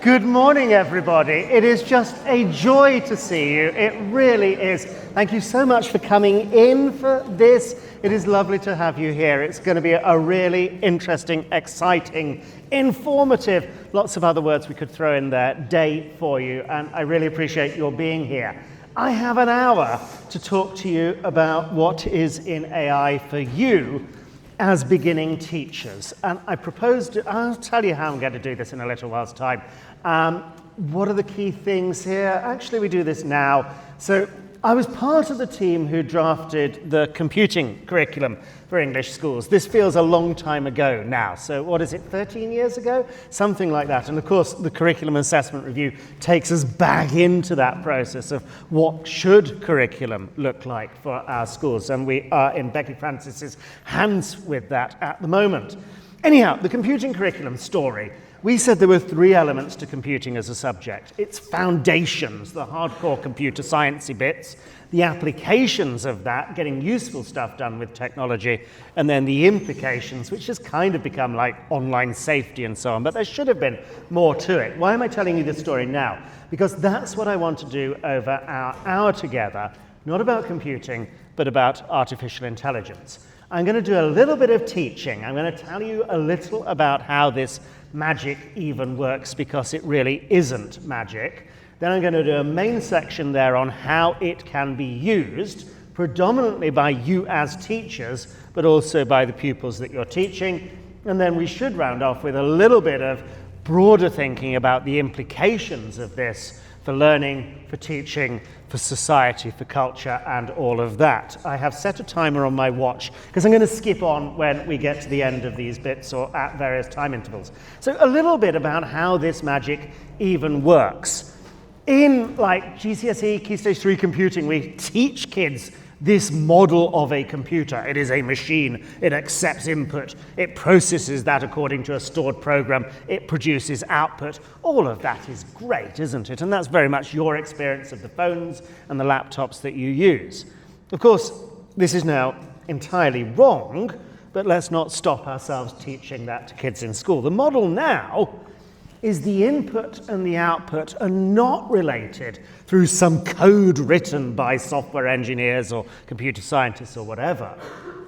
Good morning, everybody. It is just a joy to see you. It really is. Thank you so much for coming in for this. It is lovely to have you here. It's going to be a really interesting, exciting, informative, lots of other words we could throw in there, day for you, and I really appreciate your being here. I have an hour to talk to you about what is in AI for you as beginning teachers. And I'll tell you how I'm going to do this in a little while's time. What are the key things here? Actually, we do this now. So I was part of the team who drafted the computing curriculum for English schools. This feels a long time ago now. So what is it, 13 years ago? Something like that. And of course, the curriculum assessment review takes us back into that process of what should curriculum look like for our schools. And we are in Becky Francis's hands with that at the moment. Anyhow, the computing curriculum story. We said there were three elements to computing as a subject. Its foundations, the hardcore computer sciencey bits, the applications of that, getting useful stuff done with technology, and then the implications, which has kind of become like online safety and so on, but there should have been more to it. Why am I telling you this story now? Because that's what I want to do over our hour together, not about computing, but about artificial intelligence. I'm going to do a little bit of teaching. I'm going to tell you a little about how this magic even works, because it really isn't magic. Then I'm going to do a main section there on how it can be used, predominantly by you as teachers, but also by the pupils that you're teaching. And then we should round off with a little bit of broader thinking about the implications of this for learning, for teaching, for society, for culture, and all of that. I have set a timer on my watch because I'm going to skip on when we get to the end of these bits or at various time intervals. So a little bit about how this magic even works. In GCSE, Key Stage 3 computing, we teach kids this model of a computer. It is a machine. It accepts input. It processes that according to a stored program. It produces output. All of that is great, isn't it? And that's very much your experience of the phones and the laptops that you use. Of course, this is now entirely wrong, but let's not stop ourselves teaching that to kids in school. The model now is the input and the output are not related through some code written by software engineers or computer scientists or whatever.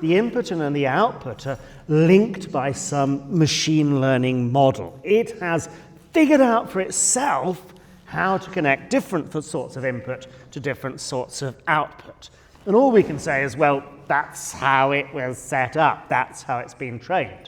The input and the output are linked by some machine learning model. It has figured out for itself how to connect different sorts of input to different sorts of output. And all we can say is, well, that's how it was set up. That's how it's been trained.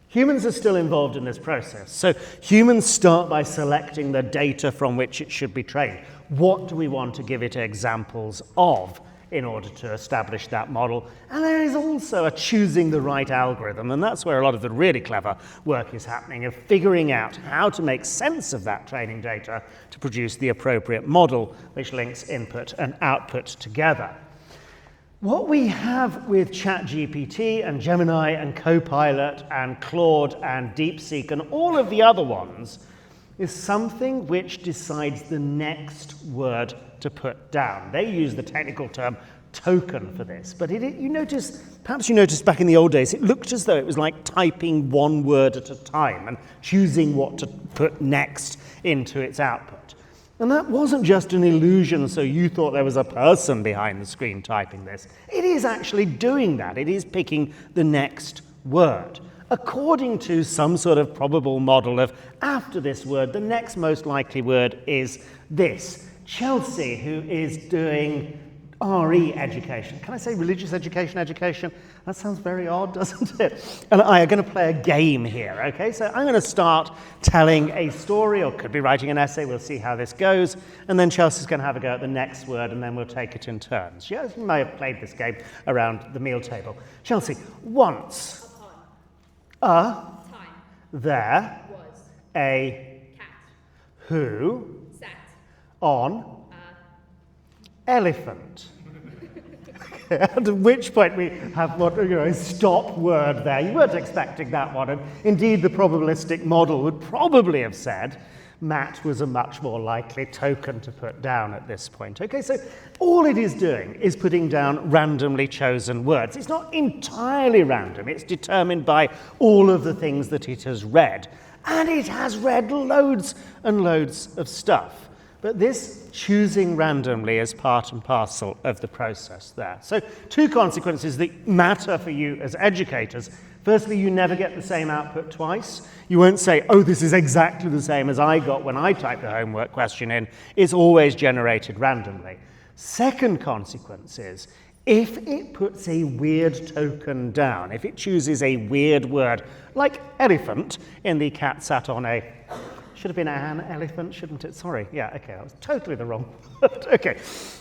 Humans are still involved in this process. So humans start by selecting the data from which it should be trained. What do we want to give it examples of in order to establish that model? And there is also a choosing the right algorithm, and that's where a lot of the really clever work is happening, of figuring out how to make sense of that training data to produce the appropriate model which links input and output together. What we have with ChatGPT and Gemini and Copilot and Claude and DeepSeek and all of the other ones is something which decides the next word to put down. They use the technical term token for this, but perhaps you noticed back in the old days, it looked as though it was like typing one word at a time and choosing what to put next into its output. And that wasn't just an illusion, so you thought there was a person behind the screen typing this. It is actually doing that. It is picking the next word, according to some sort of probable model of, after this word, the next most likely word is this. Chelsea, who is doing RE education. Can I say religious education? That sounds very odd, doesn't it? And I are going to play a game here, okay? So I'm going to start telling a story, or could be writing an essay. We'll see how this goes. And then Chelsea's going to have a go at the next word, and then we'll take it in turns. You may have played this game around the meal table. Chelsea, once. Time. There. Was. A. Cat. Who. Sat. On. Elephant. At which point we have a stop word there. You weren't expecting that one. And indeed, the probabilistic model would probably have said Matt was a much more likely token to put down at this point. Okay, so all it is doing is putting down randomly chosen words. It's not entirely random. It's determined by all of the things that it has read. and it has read loads and loads of stuff. But this choosing randomly is part and parcel of the process there. So 2 consequences that matter for you as educators. Firstly, you never get the same output twice. You won't say, oh, this is exactly the same as I got when I typed the homework question in. It's always generated randomly. Second consequence is, if it puts a weird token down, if it chooses a weird word, like elephant in the cat sat on a... Should have been an elephant, shouldn't it? Sorry. Yeah, okay, that was totally the wrong word. Okay.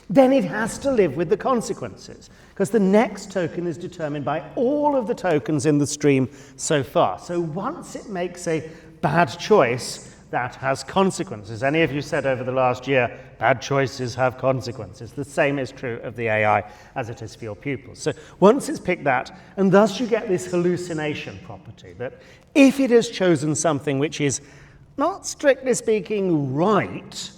Then it has to live with the consequences, because the next token is determined by all of the tokens in the stream so far. So once it makes a bad choice, that has consequences. Any of you said over the last year, bad choices have consequences. The same is true of the AI as it is for your pupils. So once it's picked that, and thus you get this hallucination property, that if it has chosen something which is not strictly speaking right,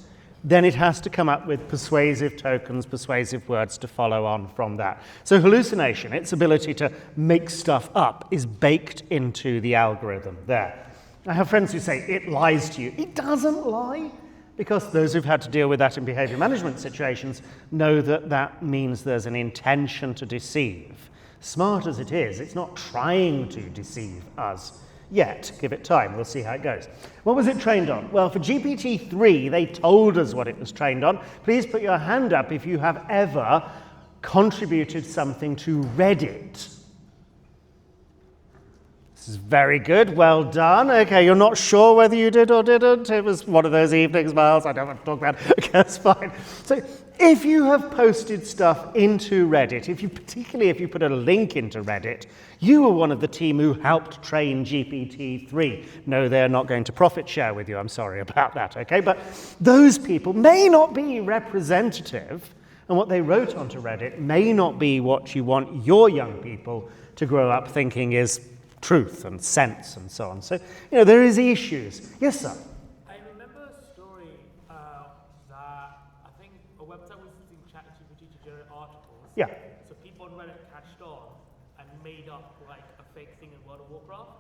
then it has to come up with persuasive tokens, persuasive words to follow on from that. So hallucination, its ability to make stuff up, is baked into the algorithm there. I have friends who say, it lies to you. It doesn't lie, because those who've had to deal with that in behavior management situations know that that means there's an intention to deceive. Smart as it is, it's not trying to deceive us yet. Give it time, we'll see how it goes. What was it trained on? Well, for GPT-3, they told us what it was trained on. Please put your hand up if you have ever contributed something to Reddit. This is very good, well done. Okay, you're not sure whether you did or didn't. It was one of those evenings, Miles, I don't want to talk about it. Okay, that's fine. So if you have posted stuff into Reddit, particularly if you put a link into Reddit, you were one of the team who helped train GPT-3. No, they're not going to profit share with you, I'm sorry about that, okay? But those people may not be representative, and what they wrote onto Reddit may not be what you want your young people to grow up thinking is truth and sense and so on. So, there is issues. Yes, sir? I remember a story that I think a website was using ChatGPT to generate articles. Yeah. So people on Reddit catched on and made up like a fake thing in World of Warcraft.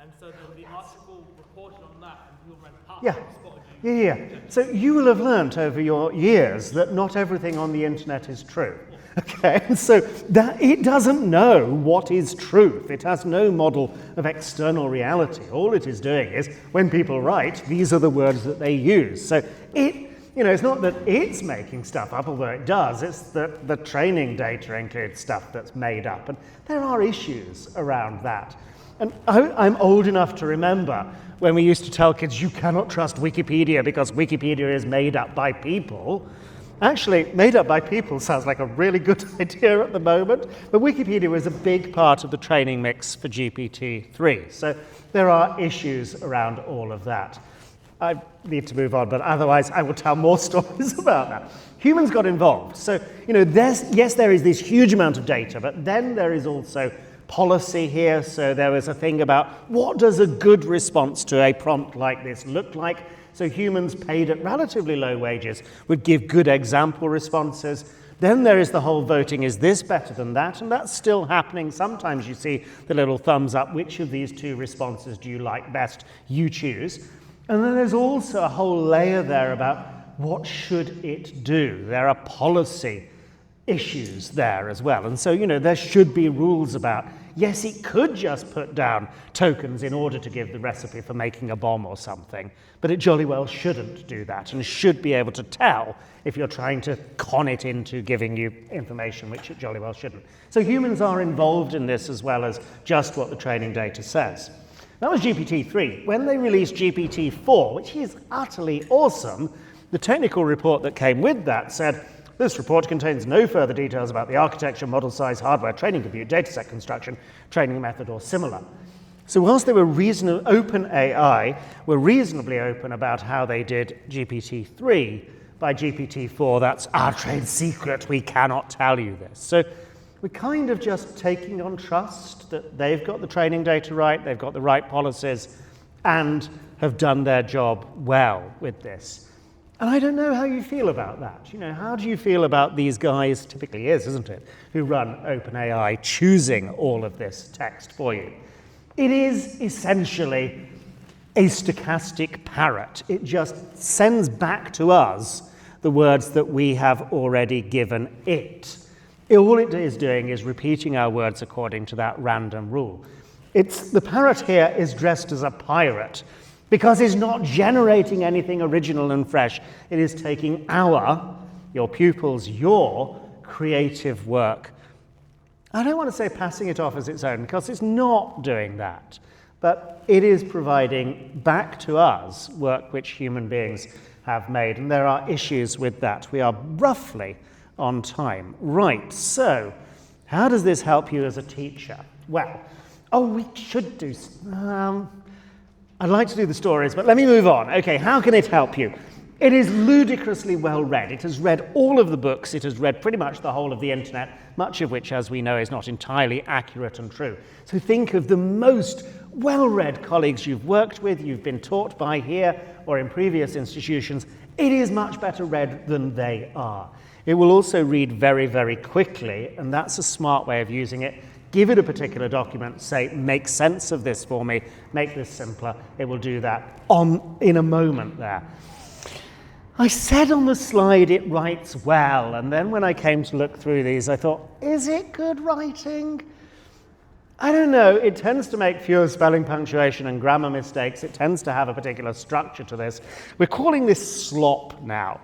And so the article reported on that and people ran past and spotted you. Yeah. So you will have learnt over your years that not everything on the internet is true. Okay, and so that it doesn't know what is truth. It has no model of external reality. All it is doing is, when people write, these are the words that they use. So it's not that it's making stuff up, although it does. It's that the training data includes stuff that's made up. And there are issues around that. And I'm old enough to remember when we used to tell kids, you cannot trust Wikipedia because Wikipedia is made up by people. Actually, made up by people sounds like a really good idea at the moment, but Wikipedia was a big part of the training mix for GPT-3. So there are issues around all of that. I need to move on, but otherwise I will tell more stories about that. Humans got involved. So, there is this huge amount of data, but then there is also policy here. So there was a thing about what does a good response to a prompt like this look like? So humans paid at relatively low wages would give good example responses. Then there is the whole voting, is this better than that? And that's still happening. Sometimes you see the little thumbs up, which of these 2 responses do you like best? You choose. And then there's also a whole layer there about what should it do? There are policy issues there as well. And so, there should be rules about, yes, it could just put down tokens in order to give the recipe for making a bomb or something, but it jolly well shouldn't do that and should be able to tell if you're trying to con it into giving you information, which it jolly well shouldn't. So humans are involved in this as well as just what the training data says. That was GPT-3. When they released GPT-4, which is utterly awesome, the technical report that came with that said, this report contains no further details about the architecture, model size, hardware, training compute, dataset construction, training method, or similar. So whilst they were OpenAI were reasonably open about how they did GPT-3, by GPT-4, that's our trade secret, we cannot tell you this. So we're kind of just taking on trust that they've got the training data right, they've got the right policies, and have done their job well with this. And I don't know how you feel about that. How do you feel about these guys, typically isn't it, who run OpenAI, choosing all of this text for you? It is essentially a stochastic parrot. It just sends back to us the words that we have already given it. All it is doing is repeating our words according to that random rule. The parrot here is dressed as a pirate because it's not generating anything original and fresh. It is taking your pupils, your creative work. I don't want to say passing it off as its own because it's not doing that, but it is providing back to us work which human beings have made, and there are issues with that. We are roughly on time. Right, so how does this help you as a teacher? Well, we should do... I'd like to do the stories, but let me move on. Okay, how can it help you? It is ludicrously well read. It has read all of the books. It has read pretty much the whole of the internet, much of which, as we know, is not entirely accurate and true. So think of the most well-read colleagues you've worked with, you've been taught by here or in previous institutions. It is much better read than they are. It will also read very, very quickly, and that's a smart way of using it. Give it a particular document, say, make sense of this for me, make this simpler. It will do that in a moment there. I said on the slide it writes well, and then when I came to look through these, I thought, is it good writing? I don't know. It tends to make fewer spelling, punctuation, and grammar mistakes. It tends to have a particular structure to this. We're calling this slop now.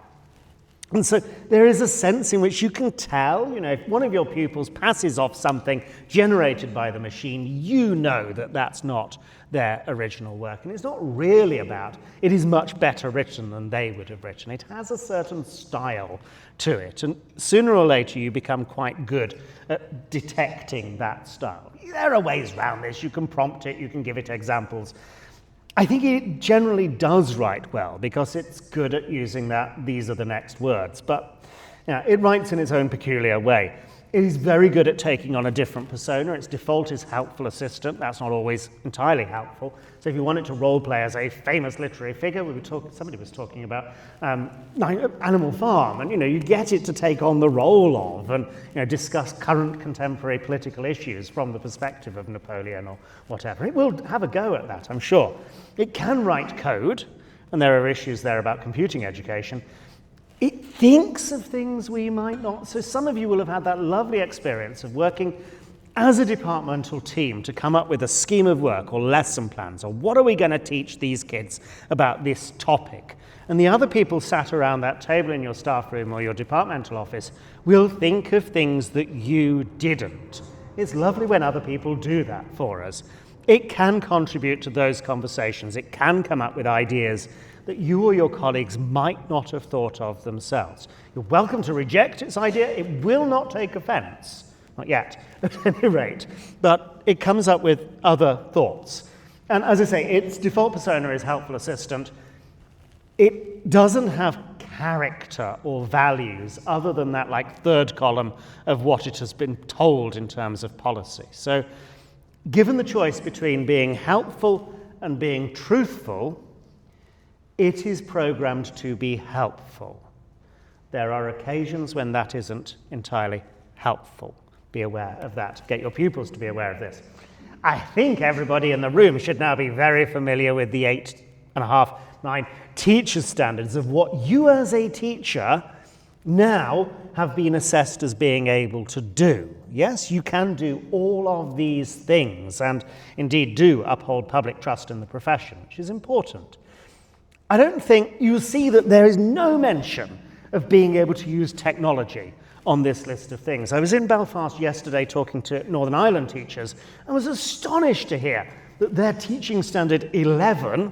And so there is a sense in which you can tell, if one of your pupils passes off something generated by the machine, you know that that's not their original work. And it's not really about, it is much better written than they would have written. It has a certain style to it. And sooner or later, you become quite good at detecting that style. There are ways around this. You can prompt it, you can give it examples. I think it generally does write well because it's good at using these are the next words, but it writes in its own peculiar way. It is very good at taking on a different persona. Its default is helpful assistant. That's not always entirely helpful. So if you want it to role play as a famous literary figure, somebody was talking about Animal Farm, and you get it to take on the role of and discuss current contemporary political issues from the perspective of Napoleon or whatever. It will have a go at that, I'm sure. It can write code, and there are issues there about computing education. It thinks of things we might not. So some of you will have had that lovely experience of working as a departmental team to come up with a scheme of work or lesson plans, or what are we going to teach these kids about this topic? And the other people sat around that table in your staff room or your departmental office will think of things that you didn't. It's lovely when other people do that for us. It can contribute to those conversations. It can come up with ideas that you or your colleagues might not have thought of themselves. You're welcome to reject its idea. It will not take offense. Not yet, at any rate. But it comes up with other thoughts. And as I say, its default persona is helpful assistant. It doesn't have character or values other than that third column of what it has been told in terms of policy. So given the choice between being helpful and being truthful, it is programmed to be helpful. There are occasions when that isn't entirely helpful. Be aware of that. Get your pupils to be aware of this. I think everybody in the room should now be very familiar with the 8.5, 9 teacher standards of what you as a teacher now have been assessed as being able to do. Yes, you can do all of these things and indeed do uphold public trust in the profession, which is important. I don't think you see that there is no mention of being able to use technology on this list of things. I was in Belfast yesterday talking to Northern Ireland teachers and was astonished to hear that their teaching standard 11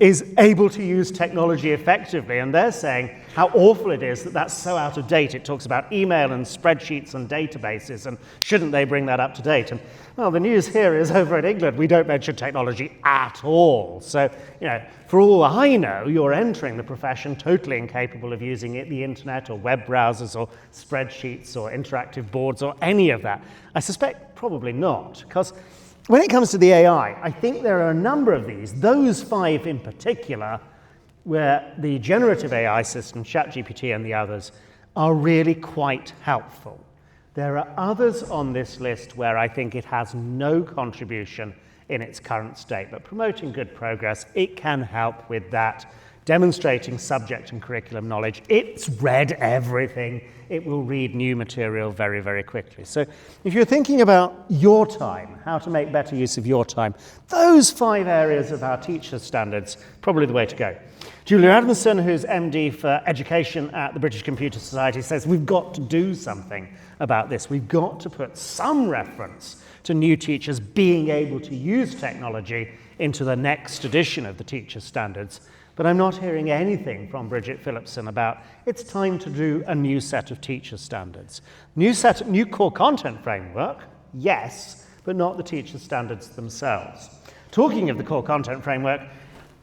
is able to use technology effectively, and they're saying how awful it is that that's so out of date. It talks about email and spreadsheets and databases, and shouldn't they bring that up to date? And well, the news here is over in England, we don't mention technology at all. So, for all I know, you're entering the profession totally incapable of using the internet or web browsers or spreadsheets or interactive boards or any of that. I suspect probably not, because when it comes to the AI, I think there are a number of those 5 in particular, where the generative AI system, ChatGPT and the others, are really quite helpful. There are others on this list where I think it has no contribution in its current state. But promoting good progress, it can help with that. Demonstrating subject and curriculum knowledge. It's read everything. It will read new material very, very quickly. So if you're thinking about your time, how to make better use of your time, those 5 areas of our teacher standards, probably the way to go. Julia Adamson, who's MD for Education at the British Computer Society, says we've got to do something about this. We've got to put some reference to new teachers being able to use technology into the next edition of the teacher standards. But I'm not hearing anything from Bridget Phillipson about it's time to do a new set of teacher standards. New core content framework, yes, but not the teacher standards themselves. Talking of the core content framework,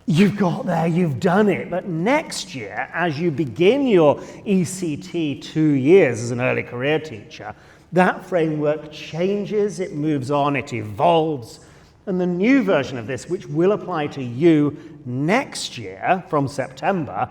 you've got there, you've done it, but next year, as you begin your ECT 2 years as an early career teacher, that framework changes, it moves on, it evolves. And the new version of this, which will apply to you next year from September,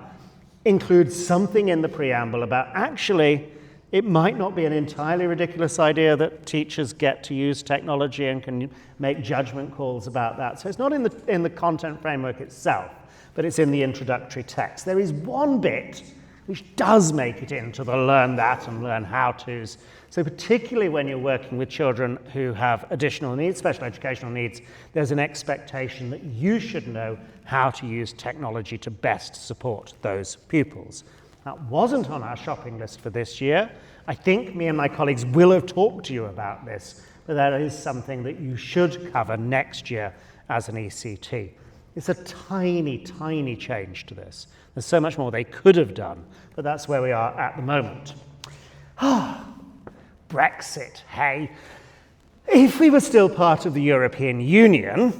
includes something in the preamble about actually it might not be an entirely ridiculous idea that teachers get to use technology and can make judgment calls about that. So it's not in the content framework itself, but it's in the introductory text. There is one bit which does make it into the learn that and learn how to's. So particularly when you're working with children who have additional needs, special educational needs, there's an expectation that you should know how to use technology to best support those pupils. That wasn't on our shopping list for this year. I think me and my colleagues will have talked to you about this, but that is something that you should cover next year as an ECT. It's a tiny, tiny change to this. There's so much more they could have done, but that's where we are at the moment. Brexit, hey. If we were still part of the European Union,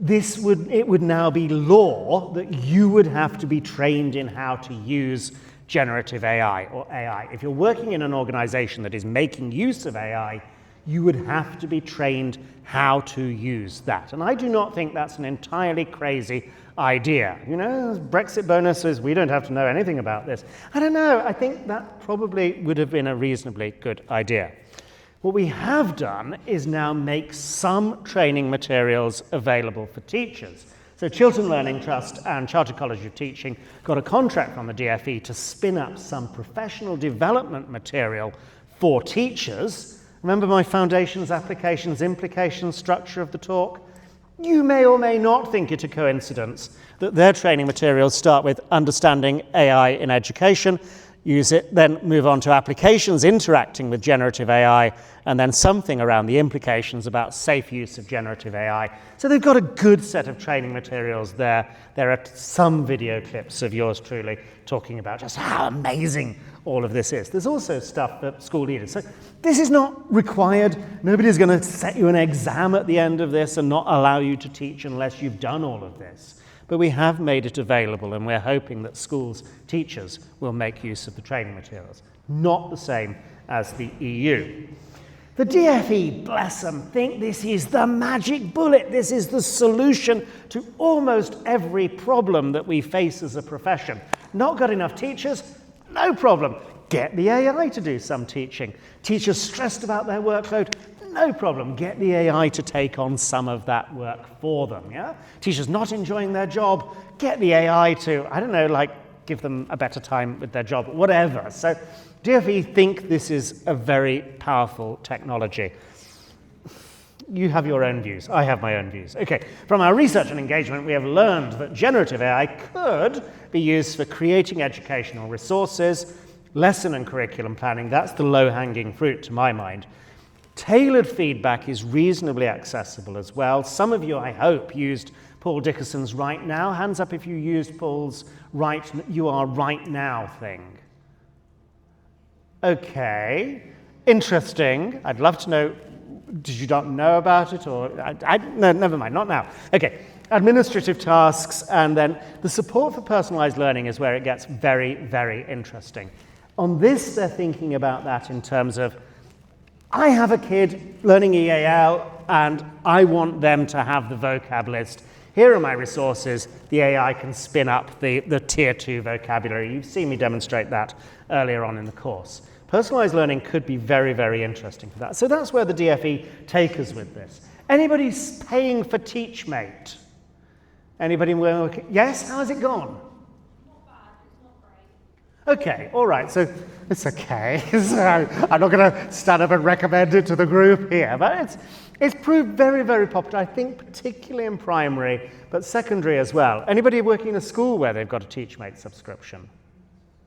it would now be law that you would have to be trained in how to use generative AI or AI. If you're working in an organization that is making use of AI, you would have to be trained how to use that. And I do not think that's an entirely crazy idea. You know, Brexit bonuses, we don't have to know anything about this. I don't know, I think that probably would have been a reasonably good idea. What we have done is now make some training materials available for teachers. So Chiltern Learning Trust and Chartered College of Teaching got a contract from the DFE to spin up some professional development material for teachers. Remember my foundations, applications, implications structure of the talk? You may or may not think it a coincidence that their training materials start with understanding AI in education, use it, then move on to applications interacting with generative AI, and then something around the implications about safe use of generative AI. So they've got a good set of training materials there. There are some video clips of yours truly talking about just how amazing all of this is. There's also stuff for school leaders. So this is not required. Nobody's going to set you an exam at the end of this and not allow you to teach unless you've done all of this. But we have made it available, and we're hoping that schools' teachers will make use of the training materials. Not the same as the EU. The DFE, bless them, think this is the magic bullet. This is the solution to almost every problem that we face as a profession. Not got enough teachers? No problem. Get the AI to do some teaching. Teachers stressed about their workload? No problem. Get the AI to take on some of that work for them, yeah? Teachers not enjoying their job? Get the AI to, I don't know, like give them a better time with their job, whatever. So DFE think this is a very powerful technology. You have your own views. I have my own views. Okay, from our research and engagement, we have learned that generative AI could be used for creating educational resources, lesson and curriculum planning. That's the low-hanging fruit to my mind. Tailored feedback is reasonably accessible as well. Some of you, I hope, used Paul Dickerson's Right Now. Hands up if you used Paul's You Are Right Now thing. Okay, interesting. I'd love to know, did you not know about it? Or no, never mind, not now. Okay, administrative tasks, and then the support for personalized learning is where it gets very, very interesting. On this, they're thinking about that in terms of, I have a kid learning EAL, and I want them to have the vocab list. Here are my resources. The AI can spin up the tier 2 vocabulary. You've seen me demonstrate that earlier on in the course. Personalized learning could be very, very interesting for that. So that's where the DFE take us with this. Anybody paying for TeachMate? Anybody working? Yes? How's it gone? Not bad, it's not great. Okay, all right, so it's okay. So I'm not going to stand up and recommend it to the group here, but it's proved very, very popular, I think particularly in primary, but secondary as well. Anybody working in a school where they've got a TeachMate subscription?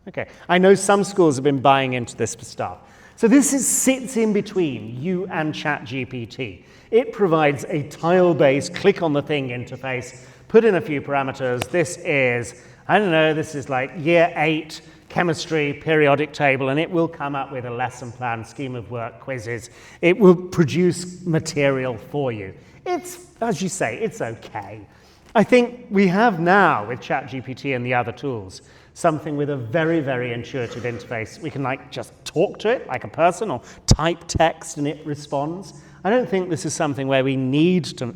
Okay, I know some schools have been buying into this for staff. So this sits in between you and ChatGPT. It provides a tile-based click-on-the-thing interface, put in a few parameters. This is, I don't know, this is like year 8 chemistry periodic table, and it will come up with a lesson plan, scheme of work, quizzes. It will produce material for you. It's, as you say, it's okay. I think we have now, with ChatGPT and the other tools, something with a very, very intuitive interface. We can just talk to it like a person or type text and it responds. I don't think this is something where we need to,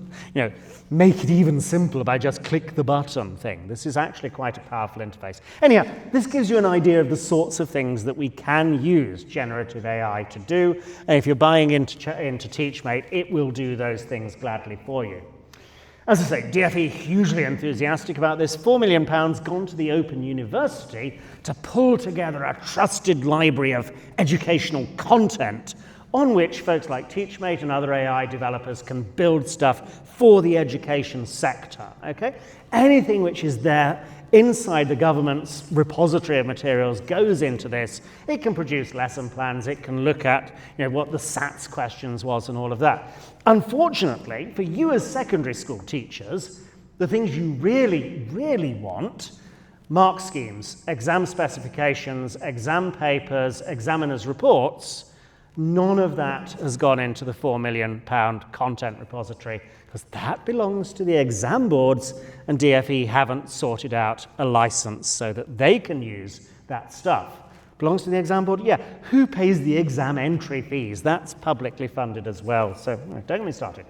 make it even simpler by just click the button thing. This is actually quite a powerful interface. Anyhow, this gives you an idea of the sorts of things that we can use generative AI to do. And if you're buying into TeachMate, it will do those things gladly for you. As I say, DFE hugely enthusiastic about this. £4 million gone to the Open University to pull together a trusted library of educational content on which folks like TeachMate and other AI developers can build stuff for the education sector, okay? Anything which is there inside the government's repository of materials goes into this. It can produce lesson plans. It can look at what the SATs questions was and all of that. Unfortunately, for you as secondary school teachers, the things you really, really want, mark schemes, exam specifications, exam papers, examiners' reports, none of that has gone into the £4 million content repository because that belongs to the exam boards, and DFE haven't sorted out a license so that they can use that stuff. Belongs to the exam board? Yeah. Who pays the exam entry fees? That's publicly funded as well, so don't get me started.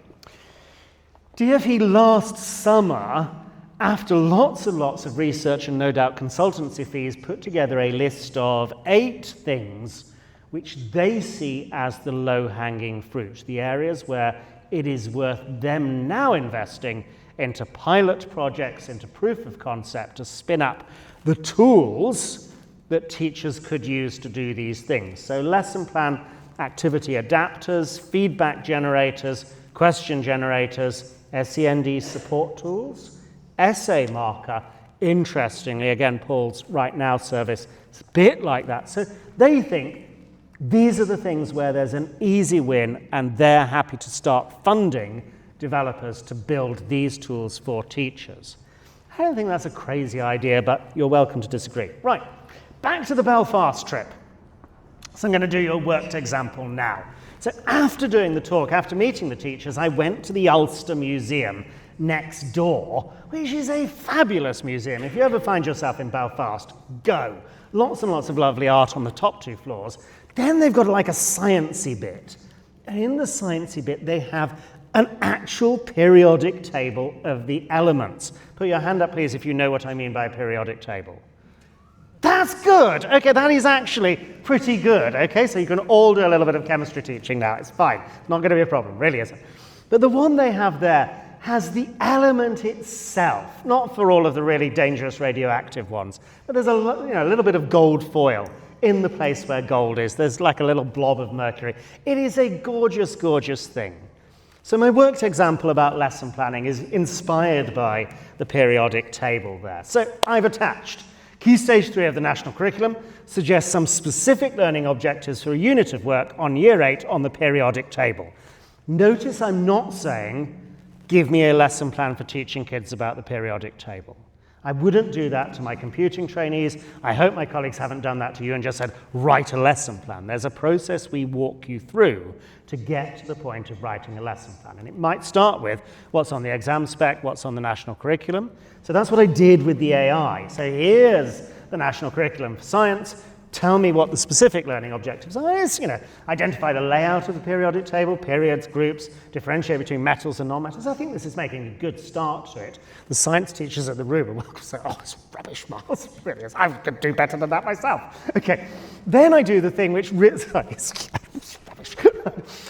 DFE last summer, after lots and lots of research and no doubt consultancy fees, put together a list of 8 things which they see as the low-hanging fruit, the areas where it is worth them now investing into pilot projects, into proof of concept, to spin up the tools that teachers could use to do these things. So lesson plan activity adapters, feedback generators, question generators, SEND support tools, essay marker. Interestingly, again, Paul's Right Now service, it's a bit like that. So they think these are the things where there's an easy win, and they're happy to start funding developers to build these tools for teachers. I don't think that's a crazy idea, but you're welcome to disagree. Right, back to the Belfast trip. So I'm going to do your worked example now. So after doing the talk, after meeting the teachers, I went to the Ulster Museum next door, which is a fabulous museum. If you ever find yourself in Belfast, go. Lots and lots of lovely art on the top 2 floors. Then they've got like a sciencey bit. And in the sciencey bit, they have an actual periodic table of the elements. Put your hand up, please, if you know what I mean by a periodic table. That's good. Okay, that is actually pretty good. Okay, so you can all do a little bit of chemistry teaching now. It's fine. Not going to be a problem, really isn't. But the one they have there has the element itself, not for all of the really dangerous radioactive ones, but there's a little bit of gold foil in the place where gold is. There's like a little blob of mercury. It is a gorgeous, gorgeous thing. So my worked example about lesson planning is inspired by the periodic table there. So I've attached Key Stage 3 of the National Curriculum suggests some specific learning objectives for a unit of work on Year 8 on the periodic table. Notice I'm not saying, give me a lesson plan for teaching kids about the periodic table. I wouldn't do that to my computing trainees. I hope my colleagues haven't done that to you and just said, write a lesson plan. There's a process we walk you through to get to the point of writing a lesson plan. And it might start with what's on the exam spec, what's on the national curriculum. So that's what I did with the AI. So here's the national curriculum for science. Tell me what the specific learning objectives are. It's, identify the layout of the periodic table, periods, groups, differentiate between metals and non-metals. I think this is making a good start to it. The science teachers at the room will say, oh, it's rubbish, Miles. It really is. I could do better than that myself. Okay. Then I do the thing which it's rubbish.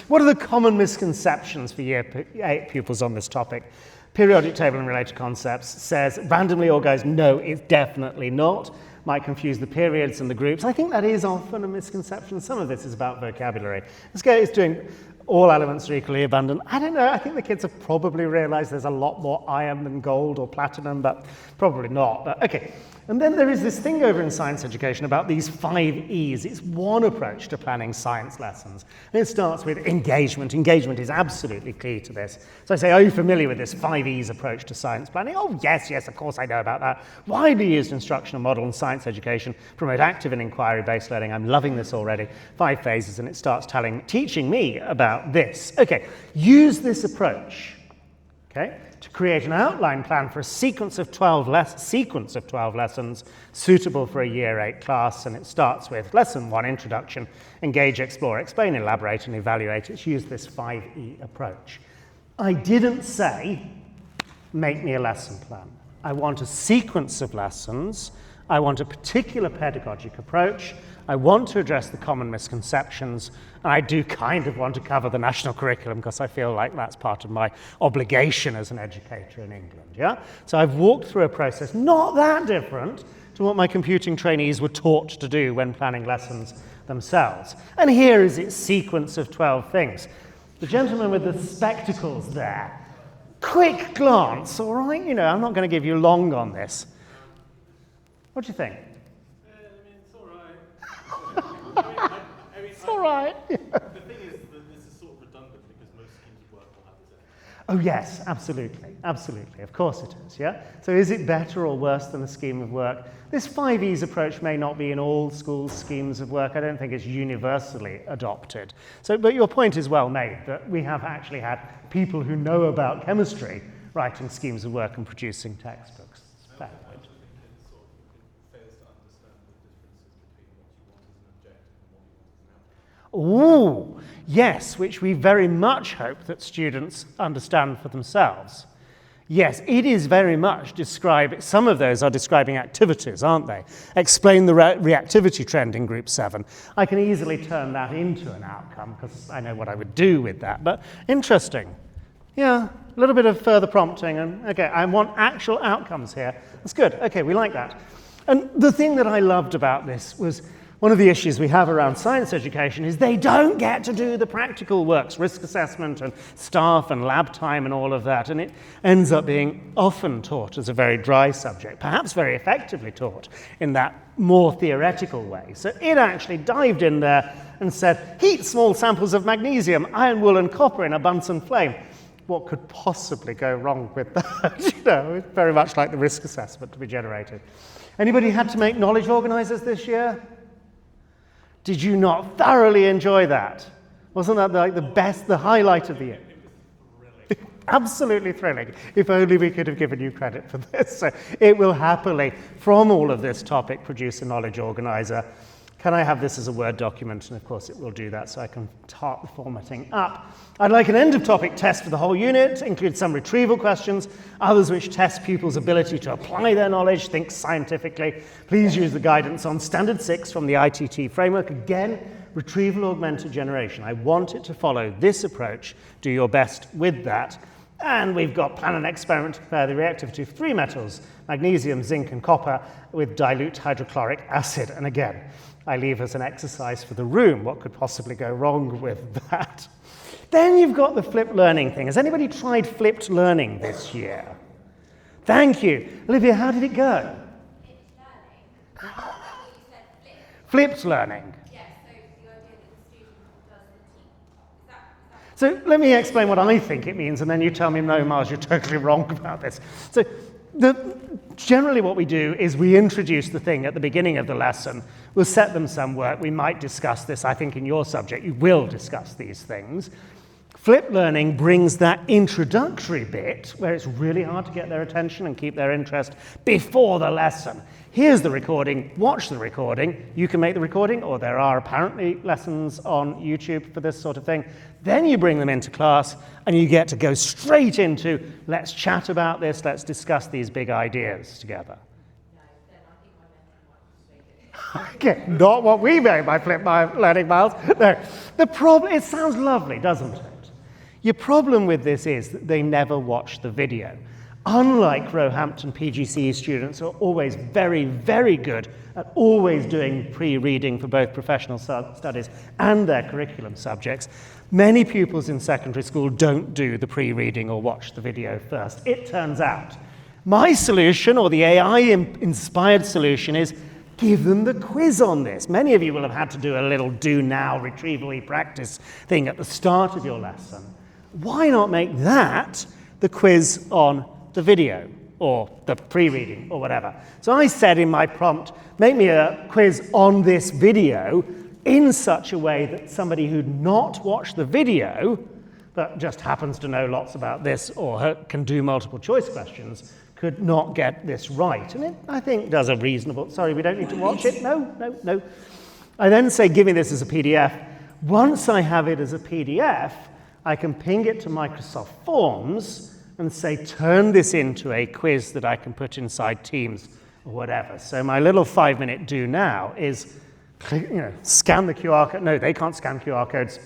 What are the common misconceptions for Year 8 pupils on this topic? Periodic table and related concepts says randomly organized. No, it's definitely not. Might confuse the periods and the groups. I think that is often a misconception. Some of this is about vocabulary. This guy is doing all elements are equally abundant. I don't know. I think the kids have probably realized there's a lot more iron than gold or platinum, but probably not. But okay. And then there is this thing over in science education about these 5 E's. It's one approach to planning science lessons. And it starts with engagement. Engagement is absolutely key to this. So I say, are you familiar with this 5 E's approach to science planning? Oh, yes, of course I know about that. Widely used instructional model in science education, promote active and inquiry-based learning. I'm loving this already. 5 phases, and it starts teaching me about this. Okay, use this approach, okay, to create an outline plan for a sequence of 12 lessons suitable for a Year 8 class, and it starts with Lesson 1, Introduction, Engage, Explore, Explain, Elaborate, and Evaluate. It's used this 5E approach. I didn't say, make me a lesson plan. I want a sequence of lessons. I want a particular pedagogic approach. I want to address the common misconceptions, and I do kind of want to cover the national curriculum because I feel like that's part of my obligation as an educator in England, yeah? So I've walked through a process not that different to what my computing trainees were taught to do when planning lessons themselves. And here is its sequence of 12 things. The gentleman with the spectacles there, quick glance, all right? You know, I'm not going to give you long on this. What do you think? It's all right. The thing is that this is sort of redundant because most schemes of work will have this in. Oh yes, absolutely. Of course it is, yeah? So is it better or worse than a scheme of work? This 5 E's approach may not be in all schools' schemes of work. I don't think it's universally adopted. So, but your point is well made, that we have actually had people who know about chemistry writing schemes of work and producing textbooks. It's fair point. Ooh, yes, which we very much hope that students understand for themselves. Yes, it is very much some of those are describing activities, aren't they? Explain the reactivity trend in Group 7. I can easily turn that into an outcome because I know what I would do with that, but interesting. Yeah, a little bit of further prompting, and okay, I want actual outcomes here. That's good, okay, we like that. And the thing that I loved about this was one of the issues we have around science education is they don't get to do the practical works, risk assessment and staff and lab time and all of that, and it ends up being often taught as a very dry subject, perhaps very effectively taught in that more theoretical way. So it actually dived in there and said, heat small samples of magnesium, iron, wool and copper in a Bunsen flame. What could possibly go wrong with that? You know, it's very much like the risk assessment to be generated. Anybody had to make knowledge organisers this year? Did you not thoroughly enjoy that? Wasn't that like the best, the highlight of the year? Absolutely thrilling. If only we could have given you credit for this. So it will happily, from all of this topic, produce a knowledge organizer. Can I have this as a Word document? And of course it will do that, so I can start the formatting up. I'd like an end-of-topic test for the whole unit, include some retrieval questions, others which test pupils' ability to apply their knowledge, think scientifically. Please use the guidance on Standard 6 from the ITT framework. Again, retrieval augmented generation. I want it to follow this approach. Do your best with that. And we've got plan an experiment to compare the reactivity of 3 metals, magnesium, zinc, and copper, with dilute hydrochloric acid. And again, I leave as an exercise for the room. What could possibly go wrong with that? Then you've got the flipped learning thing. Has anybody tried flipped learning this year? Thank you. Olivia, how did it go? Flipped learning. You said flip. Flipped learning. Yes, so the idea that the student does the team. Is that So let me explain what I think it means, and then you tell me, no, Mars, you're totally wrong about this. So generally what we do is we introduce the thing at the beginning of the lesson. We'll set them some work. We might discuss this. I think in your subject you will discuss these things. Flipped learning brings that introductory bit where it's really hard to get their attention and keep their interest before the lesson. Here's the recording. Watch the recording. You can make the recording, or there are apparently lessons on YouTube for this sort of thing. Then you bring them into class and you get to go straight into, let's chat about this, let's discuss these big ideas together. no? Then I think my mentor might persuade it. Okay, not what we mean by flip my learning miles. No, the problem, it sounds lovely, doesn't it? Your problem with this is that they never watch the video. Unlike Roehampton PGCE students who are always very, very good at always doing pre-reading for both professional studies and their curriculum subjects, many pupils in secondary school don't do the pre-reading or watch the video first. It turns out my solution, or the AI-inspired solution, is give them the quiz on this. Many of you will have had to do a little do now, retrieval practice thing at the start of your lesson. Why not make that the quiz on the video or the pre-reading or whatever? So I said in my prompt, make me a quiz on this video in such a way that somebody who'd not watched the video but just happens to know lots about this or can do multiple choice questions could not get this right. And it, I think, does a reasonable... Sorry, we don't need to watch it? No. I then say, give me this as a PDF. Once I have it as a PDF, I can ping it to Microsoft Forms and say, turn this into a quiz that I can put inside Teams or whatever. So my little 5-minute do now is, scan the QR code. No, they can't scan QR codes.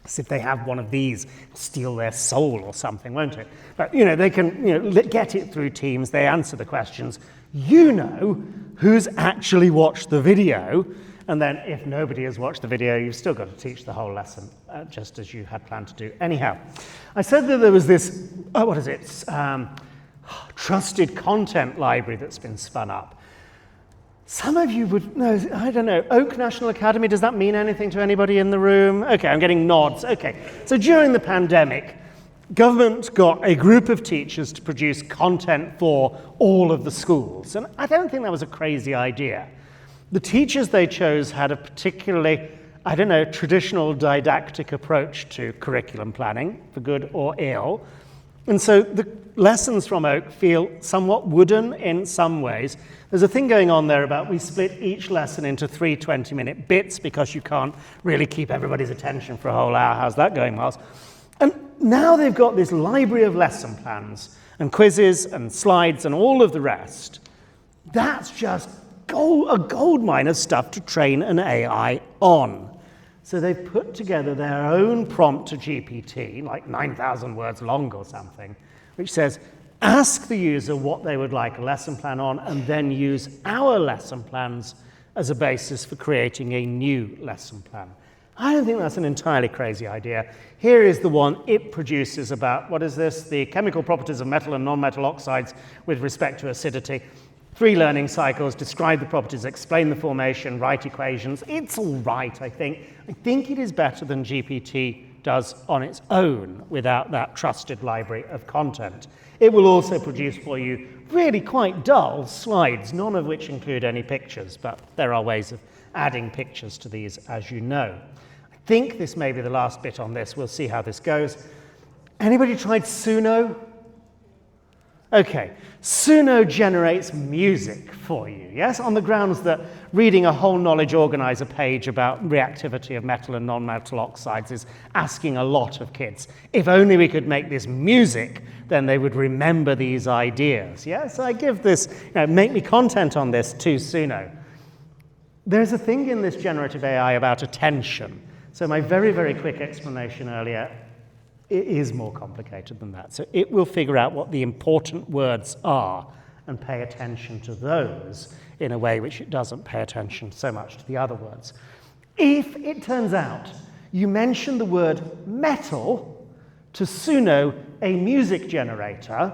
As if they have one of these, steal their soul or something, won't it? But, they can, get it through Teams. They answer the questions. You know who's actually watched the video. And then if nobody has watched the video, you've still got to teach the whole lesson, just as you had planned to do. Anyhow, I said that there was this, trusted content library that's been spun up. Some of you would know, I don't know, Oak National Academy, does that mean anything to anybody in the room? Okay, I'm getting nods. Okay, so during the pandemic, government got a group of teachers to produce content for all of the schools. And I don't think that was a crazy idea. The teachers they chose had a particularly, traditional didactic approach to curriculum planning, for good or ill. And so the lessons from Oak feel somewhat wooden in some ways. There's a thing going on there about we split each lesson into 3 20-minute bits because you can't really keep everybody's attention for a whole hour. How's that going, Miles? And now they've got this library of lesson plans and quizzes and slides and all of the rest. That's just a gold mine of stuff to train an AI on. So they've put together their own prompt to GPT, like 9,000 words long or something, which says, ask the user what they would like a lesson plan on, and then use our lesson plans as a basis for creating a new lesson plan. I don't think that's an entirely crazy idea. Here is the one it produces about, what is this? The chemical properties of metal and non-metal oxides with respect to acidity. 3 learning cycles, describe the properties, explain the formation, write equations. It's all right, I think. I think it is better than GPT does on its own without that trusted library of content. It will also produce for you really quite dull slides, none of which include any pictures, but there are ways of adding pictures to these, as you know. I think this may be the last bit on this. We'll see how this goes. Anybody tried Suno? Okay, Suno generates music for you, yes? On the grounds that reading a whole knowledge organizer page about reactivity of metal and non-metal oxides is asking a lot of kids. If only we could make this music, then they would remember these ideas, yes? So I give this, make me content on this to Suno. There's a thing in this generative AI about attention. So my very, very quick explanation earlier, it is more complicated than that. So it will figure out what the important words are and pay attention to those in a way which it doesn't pay attention so much to the other words. If it turns out you mention the word metal to Suno, a music generator,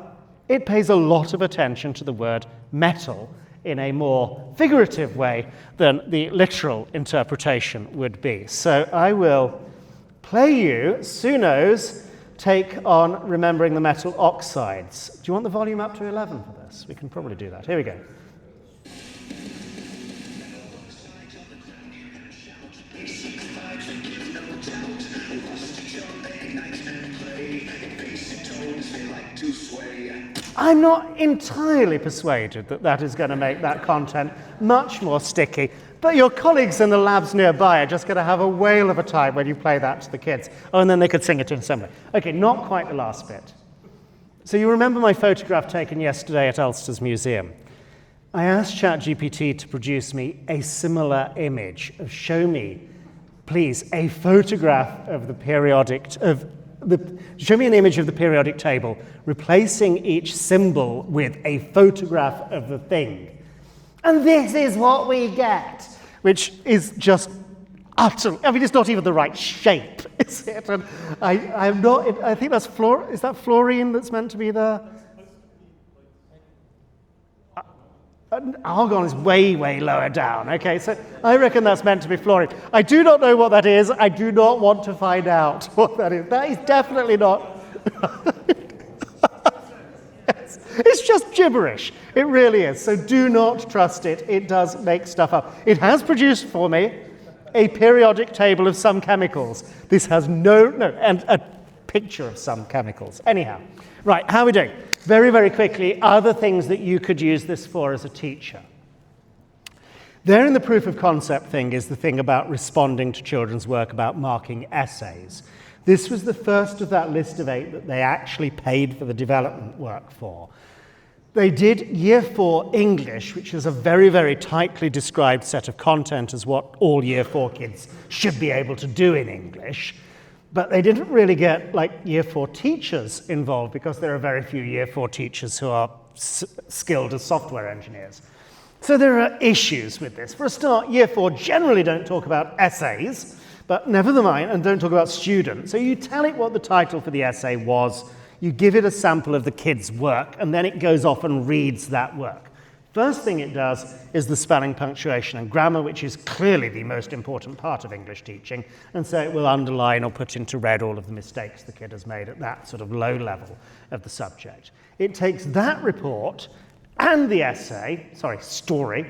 it pays a lot of attention to the word metal in a more figurative way than the literal interpretation would be. So I will play you Suno's take on remembering the metal oxides. Do you want the volume up to 11 for this? We can probably do that. Here we go. I'm not entirely persuaded that that is going to make that content much more sticky, but your colleagues in the labs nearby are just going to have a whale of a time when you play that to the kids. Oh, and then they could sing it in assembly. Okay, not quite the last bit. So you remember my photograph taken yesterday at Ulster's Museum. I asked ChatGPT to produce me a similar image of show me, please, a photograph of the show me an image of the periodic table, replacing each symbol with a photograph of the thing. And this is what we get, which is just utterly, I mean, it's not even the right shape, is it? And I'm not, I think that's is that fluorine that's meant to be there? Argon is way, way lower down. Okay, so I reckon that's meant to be fluorine. I do not know what that is. I do not want to find out what that is. That is definitely not. It's just gibberish. It really is. So do not trust it. It does make stuff up. It has produced for me a periodic table of some chemicals. This has and a picture of some chemicals. Anyhow, right, how are we doing? Very, very quickly, other things that you could use this for as a teacher. There in the proof of concept thing is the thing about responding to children's work, about marking essays. This was the first of that list of 8 that they actually paid for the development work for. They did Year 4 English, which is a very, very tightly described set of content as what all Year 4 kids should be able to do in English. But they didn't really get Year 4 teachers involved because there are very few Year 4 teachers who are skilled as software engineers. So there are issues with this. For a start, Year 4 generally don't talk about essays, but never mind, and don't talk about students. So you tell it what the title for the essay was, you give it a sample of the kid's work, and then it goes off and reads that work. First thing it does is the spelling, punctuation, and grammar, which is clearly the most important part of English teaching, and so it will underline or put into red all of the mistakes the kid has made at that sort of low level of the subject. It takes that report and the story,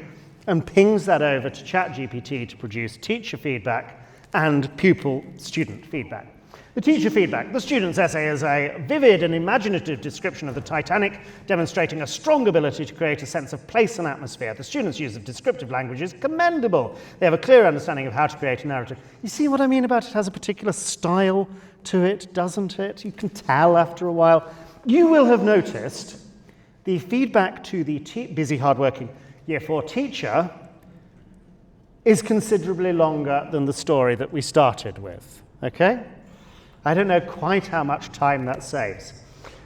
and pings that over to ChatGPT to produce teacher feedback and pupil-student feedback. The teacher feedback. The student's essay is a vivid and imaginative description of the Titanic, demonstrating a strong ability to create a sense of place and atmosphere. The student's use of descriptive language is commendable. They have a clear understanding of how to create a narrative. You see what I mean about it has a particular style to it, doesn't it? You can tell after a while. You will have noticed the feedback to the busy, hardworking Year 4 teacher is considerably longer than the story that we started with, okay? I don't know quite how much time that saves.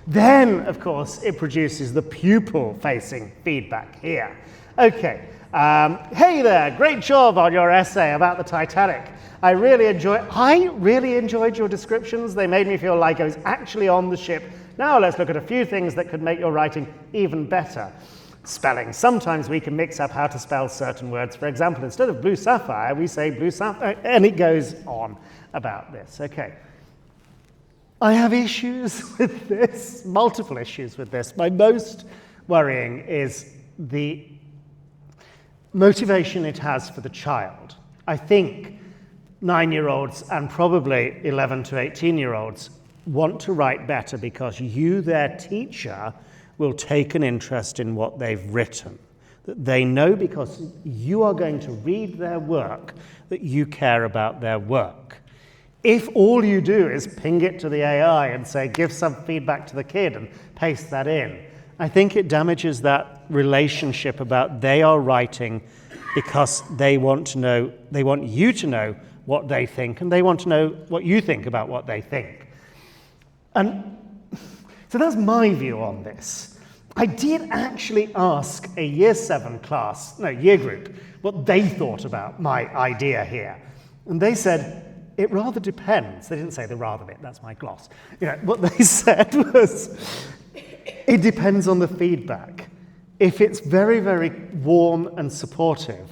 Then, of course, it produces the pupil-facing feedback here. Okay, hey there, great job on your essay about the Titanic. I really enjoyed your descriptions. They made me feel like I was actually on the ship. Now let's look at a few things that could make your writing even better. Spelling. Sometimes we can mix up how to spell certain words. For example, instead of blue sapphire, we say blue sapphire, and it goes on about this. Okay. I have issues with this, multiple issues with this. My most worrying is the motivation it has for the child. I think 9-year-olds and probably 11 to 18-year-olds want to write better because you, their teacher, will take an interest in what they've written. That they know because you are going to read their work that you care about their work. If all you do is ping it to the AI and say, give some feedback to the kid and paste that in, I think it damages that relationship about they are writing because they want you to know what they think, and they want to know what you think about what they think. And so that's my view on this. I did actually ask a year group, what they thought about my idea here. And they said, it rather depends. They didn't say the rather bit, that's my gloss. What they said was, it depends on the feedback. If it's very, very warm and supportive,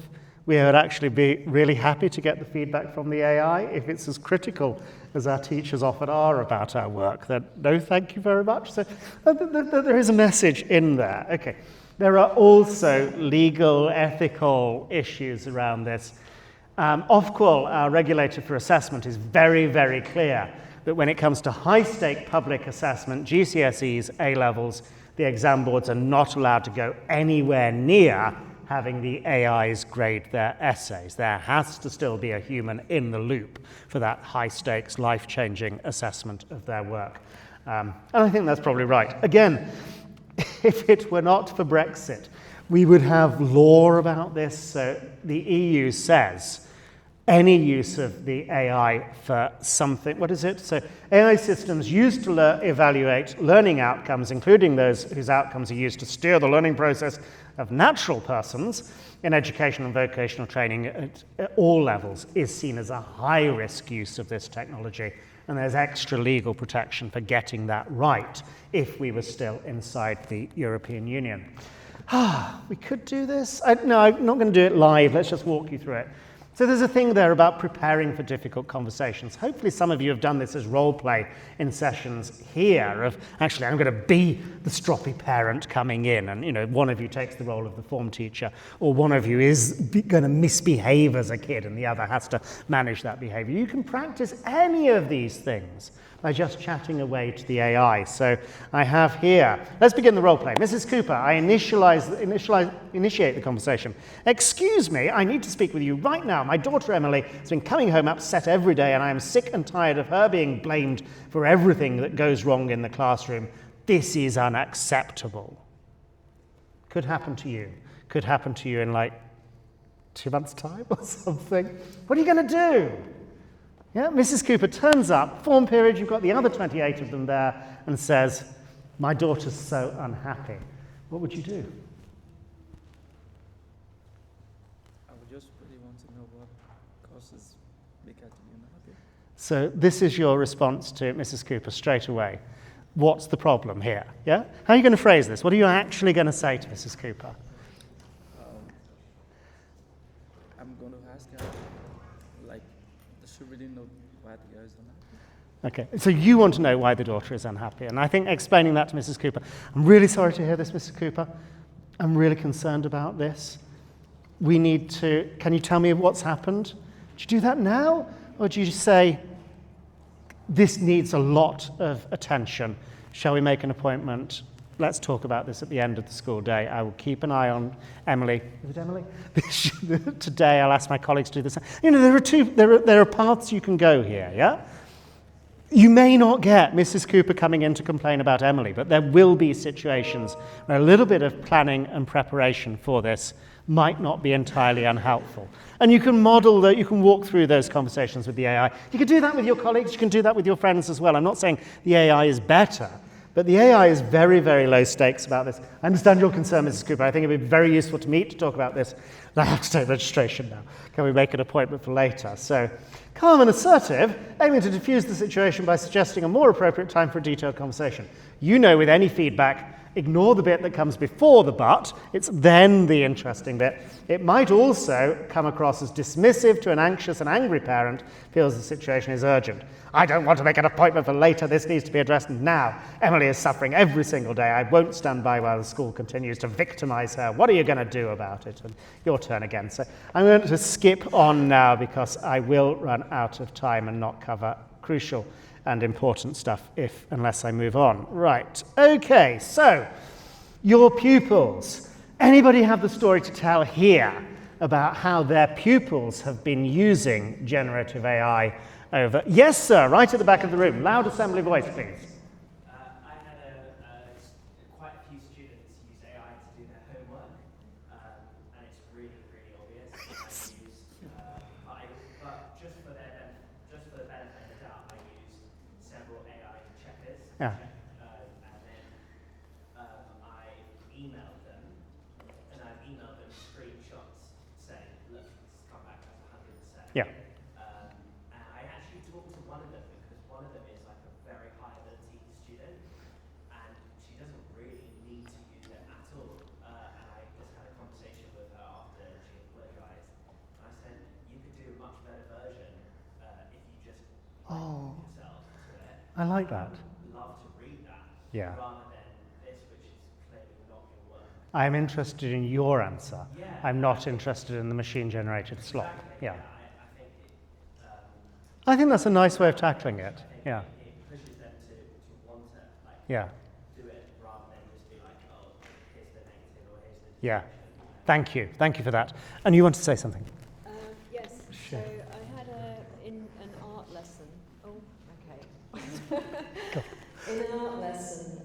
we would actually be really happy to get the feedback from the AI. If it's as critical as our teachers often are about our work, then no, thank you very much. So there is a message in there. Okay. There are also legal, ethical issues around this. Ofqual, our regulator for assessment, is very, very clear that when it comes to high-stake public assessment, GCSEs, A-levels, the exam boards are not allowed to go anywhere near having the AIs grade their essays. There has to still be a human in the loop for that high-stakes, life-changing assessment of their work. And I think that's probably right. Again, if it were not for Brexit, We would have law about this. So the EU says any use of the AI for something, what is it? So AI systems used to evaluate learning outcomes, including those whose outcomes are used to steer the learning process of natural persons in educational and vocational training at all levels, is seen as a high-risk use of this technology. And there's extra legal protection for getting that right if we were still inside the European Union. We could do this. No, I'm not going to do it live. Let's just walk you through it. So there's a thing there about preparing for difficult conversations. Hopefully some of you have done this as role play in sessions here of, actually, I'm going to be the stroppy parent coming in, and one of you takes the role of the form teacher, or one of you is going to misbehave as a kid and the other has to manage that behavior. You can practice any of these things by just chatting away to the AI. So I have here, let's begin the role play. Mrs. Cooper, I initiate the conversation. Excuse me, I need to speak with you right now. My daughter Emily has been coming home upset every day, and I am sick and tired of her being blamed for everything that goes wrong in the classroom. This is unacceptable. Could happen to you. Could happen to you in like 2 months' time or something. What are you going to do? Yeah, Mrs. Cooper turns up, form period, you've got the other 28 of them there, and says, my daughter's so unhappy. What would you do? I would just really want to know what causes Mika to be unhappy. So this is your response to Mrs. Cooper straight away. What's the problem here? Yeah? How are you going to phrase this? What are you actually going to say to Mrs. Cooper? I'm going to ask her, does she really know why the guy is unhappy? Okay, so you want to know why the daughter is unhappy. And I think explaining that to Mrs. Cooper, I'm really sorry to hear this, Mrs. Cooper. I'm really concerned about this. We need to, can you tell me what's happened? Do you do that now? Or do you just say, this needs a lot of attention. Shall we make an appointment? Let's talk about this at the end of the school day. I will keep an eye on Emily. Is it Emily? Today I'll ask my colleagues to do this. There are paths you can go here, yeah? You may not get Mrs. Cooper coming in to complain about Emily, but there will be situations where a little bit of planning and preparation for this might not be entirely unhelpful. And you can model that, you can walk through those conversations with the AI. You can do that with your colleagues, you can do that with your friends as well. I'm not saying the AI is better, but the AI is very, very low stakes about this. I understand your concern, Mrs. Cooper. I think it would be very useful to meet to talk about this. I have to take registration now. Can we make an appointment for later? So, calm and assertive, aiming to diffuse the situation by suggesting a more appropriate time for a detailed conversation. You know, with any feedback, ignore the bit that comes before the but. It's then the interesting bit. It might also come across as dismissive to an anxious and angry parent who feels the situation is urgent. I don't want to make an appointment for later. This needs to be addressed now. Emily is suffering every single day. I won't stand by while the school continues to victimize her. What are you going to do about it? And your turn again. So I'm going to skip on now because I will run out of time and not cover crucial and important stuff unless I move on. Right, okay, so your pupils. Anybody have the story to tell here about how their pupils have been using generative AI over? Yes, sir, right at the back of the room. Loud assembly voice, please. I had quite a few students use AI to do their homework, and it's really, really obvious. But just for the benefit of the doubt, I used several AI checkers. Yeah. And then I emailed them, and I've emailed them screenshots saying, look, it's come back as 100%. Yeah. And I actually talked to one of them because one of them is like a very high ability student, and she doesn't really need to use it at all. And I just had a conversation with her after she apologized. And I said, you could do a much better version if you just yourself to it. I like that. Love to read that Yeah. rather than this, which is clearly not going to work. I'm interested in your answer. Yeah. I'm not interested in the machine-generated slop. Exactly. Yeah. I think it, I think that's a nice way of tackling it. Yeah. it pushes them to want to Yeah. do it rather than just be like, oh, here's the negative or here's the Yeah. Thank you. Thank you for that. And you want to say something? Yes, Sure. so I had in an art lesson, in an art lesson,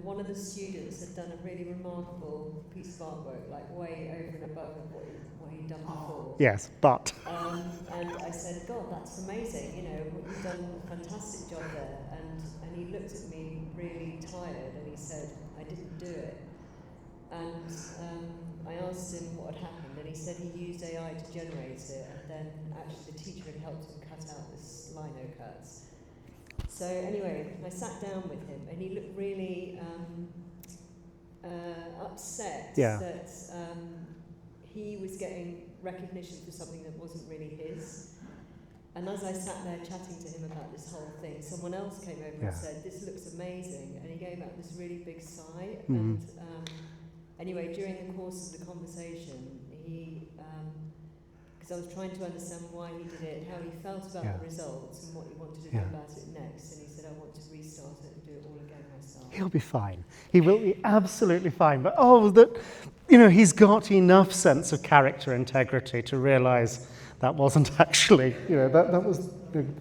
one of of the students had done a really remarkable piece of artwork, like way over and above what he'd done before. Yes, but. And I said, God, that's amazing, you know, you've done a fantastic job there. And he looked at me really tired and he said, I didn't do it. And I asked him what had happened, and he said he used AI to generate it, and then actually the teacher had helped him cut out this lino cuts. So anyway, I sat down with him, and he looked really upset that he was getting recognition for something that wasn't really his. And as I sat there chatting to him about this whole thing, someone else came over and said, this looks amazing, and he gave out this really big sigh. And anyway, during the course of the conversation, he, because I was trying to understand why he did it, how he felt about the results, and what he wanted to do about it next, and he said, I want to restart it and do it all again myself. He'll be fine. He will be absolutely fine. But he's got enough sense of character integrity to realise that wasn't actually, that was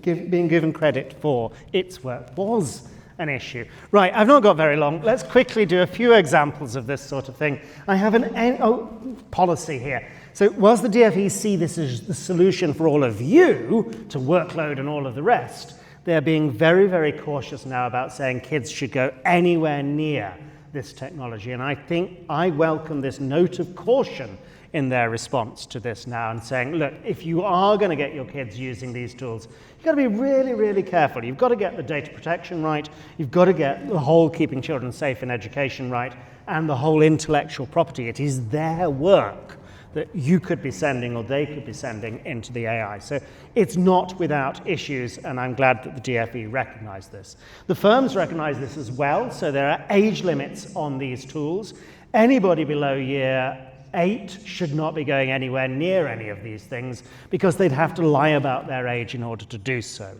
being given credit for its work was an issue. Right, I've not got very long. Let's quickly do a few examples of this sort of thing. I have an policy here. So whilst the DFE see this as the solution for all of you to workload and all of the rest, they're being very, very cautious now about saying kids should go anywhere near this technology. And I think I welcome this note of caution in their response to this now and saying, look, if you are going to get your kids using these tools, you've got to be really, really careful. You've got to get the data protection right. You've got to get the whole keeping children safe in education right, and the whole intellectual property. It is their work that you could be sending or they could be sending into the AI. So it's not without issues, and I'm glad that the DFE recognise this. The firms recognise this as well, so there are age limits on these tools. Anybody below year 8 should not be going anywhere near any of these things because they'd have to lie about their age in order to do so.